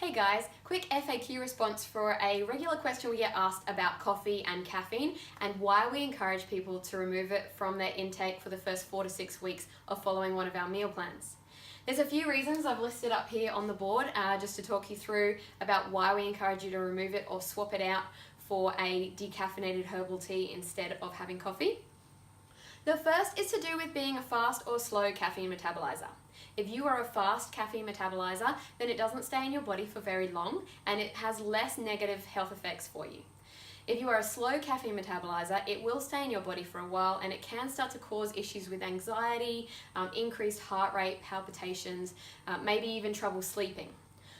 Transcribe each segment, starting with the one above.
Hey guys, quick FAQ response for a regular question we get asked about coffee and caffeine and why we encourage people to remove it from their intake for the first 4 to 6 weeks of following one of our meal plans. There's a few reasons I've listed up here on the board just to talk you through about why we encourage you to remove it or swap it out for a decaffeinated herbal tea instead of having coffee. The first is to do with being a fast or slow caffeine metabolizer. If you are a fast caffeine metabolizer, then it doesn't stay in your body for very long and it has less negative health effects for you. If you are a slow caffeine metabolizer, it will stay in your body for a while and it can start to cause issues with anxiety, increased heart rate, palpitations, maybe even trouble sleeping.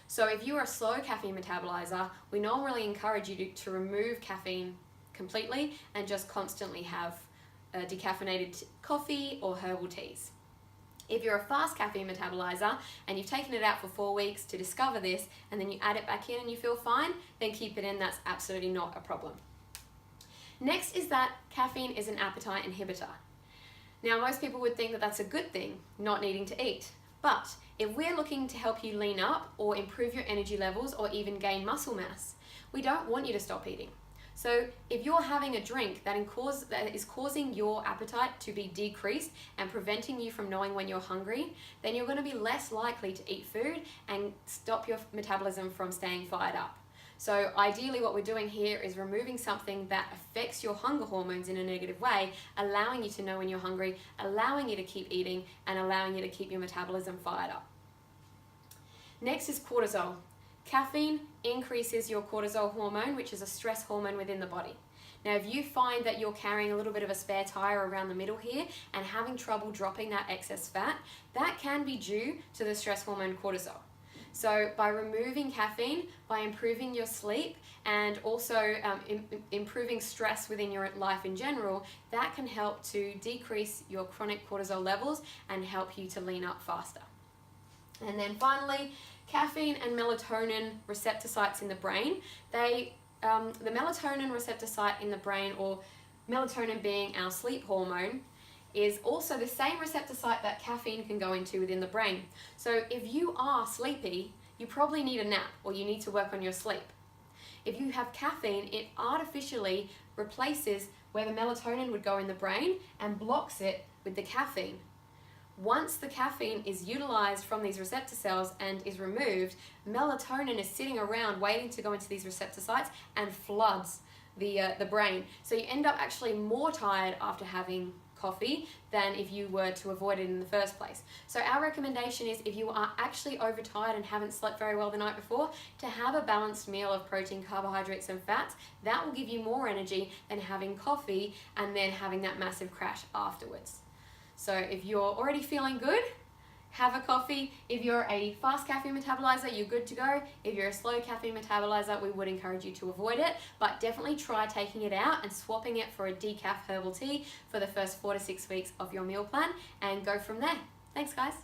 So if you are a slow caffeine metabolizer, we normally encourage you to remove caffeine completely and just constantly have decaffeinated coffee or herbal teas. If you're a fast caffeine metabolizer and you've taken it out for 4 weeks to discover this and then you add it back in and you feel fine, then keep it in, that's absolutely not a problem. Next is that caffeine is an appetite inhibitor. Now most people would think that that's a good thing, not needing to eat. But if we're looking to help you lean up or improve your energy levels or even gain muscle mass, we don't want you to stop eating. So if you're having a drink that is causing your appetite to be decreased and preventing you from knowing when you're hungry, then you're going to be less likely to eat food and stop your metabolism from staying fired up. So ideally what we're doing here is removing something that affects your hunger hormones in a negative way, allowing you to know when you're hungry, allowing you to keep eating, and allowing you to keep your metabolism fired up. Next is cortisol. Caffeine increases your cortisol hormone, which is a stress hormone within the body. Now, if you find that you're carrying a little bit of a spare tire around the middle here and having trouble dropping that excess fat, that can be due to the stress hormone cortisol. So by removing caffeine, by improving your sleep, and also improving stress within your life in general, that can help to decrease your chronic cortisol levels and help you to lean up faster. And then finally, caffeine and melatonin receptor sites in the brain. The melatonin receptor site in the brain, or melatonin being our sleep hormone, is also the same receptor site that caffeine can go into within the brain. So if you are sleepy, you probably need a nap or you need to work on your sleep. If you have caffeine, it artificially replaces where the melatonin would go in the brain and blocks it with the caffeine. Once the caffeine is utilized from these receptor cells and is removed, melatonin is sitting around waiting to go into these receptor sites and floods the brain. So you end up actually more tired after having coffee than if you were to avoid it in the first place. So our recommendation is, if you are actually overtired and haven't slept very well the night before, to have a balanced meal of protein, carbohydrates and fats. That will give you more energy than having coffee and then having that massive crash afterwards. So if you're already feeling good, have a coffee. If you're a fast caffeine metabolizer, you're good to go. If you're a slow caffeine metabolizer, we would encourage you to avoid it, but definitely try taking it out and swapping it for a decaf herbal tea for the first 4 to 6 weeks of your meal plan and go from there. Thanks guys.